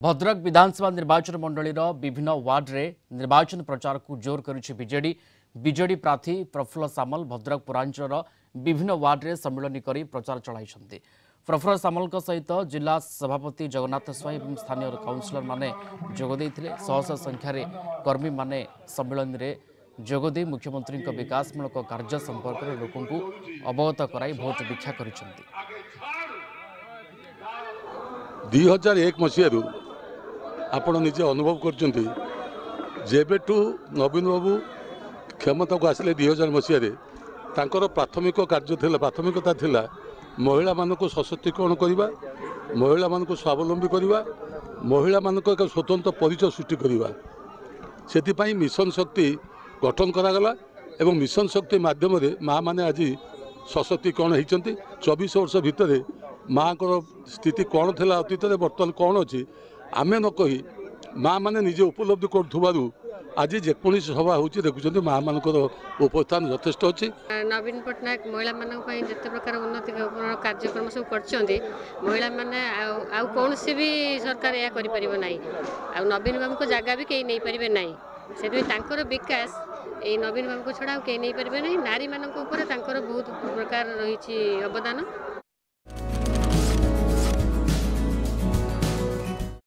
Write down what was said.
भद्रक विधानसभा निर्वाचन मंडलीर विभिन्न वार्ड में निर्वाचन प्रचार को जोर करुछि बीजेडी। बीजेडी प्रार्थी प्रफुल्ल सामल भद्रक पौरांचल विभिन्न वार्ड में सम्मिलन कर प्रचार चलाई। प्रफुल्ल सामल सहित जिला सभापति जगन्नाथ स्वाई और स्थानीय काउंसिलर माने जोगदे शह शह संख्यार कर्मी माने सम्मिलन में जोगदे मुख्यमंत्री विकासमूलक कार्य संपर्क में लोक अवगत कराई भोट भिक्षा कर 2001 मसीह आपण निजे अनुभव करठू नवीन बाबू क्षमता को आसिले 2000 मसीह प्राथमिक कार्य थिला प्राथमिकता थिला महिला मानक सशक्तिकरण करवा, महिला मानक स्वावलंबी करवा, महिला मानक एक स्वतंत्र परिचय सृष्टि करवा। से मिशन शक्ति गठन करागला एवं मिशन शक्ति माध्यम माँ मैंने आज सशक्तिकरण होती। 24 वर्ष भितर माँ को स्थिति कौन थी अतीत बर्तमान कौन अच्छी आम न कही माँ मैंने निजे उपलब्धि कर आज जेकोसी सभा हो देखुं माँ मान उपस्थान यथेष्ट अच्छी। नवीन पट्टनायक महिला मानी जिते प्रकार उन्नति कार्यक्रम सब कर महिला मैंने कौन सी भी सरकार यह करें आ नवीन बाबू को जगह भी कहीं नहीं पारे ना से विकास ये नवीन बाबू को छड़ा कहीं नहीं पारे ना। नारी मान बहुत प्रकार रही अवदान।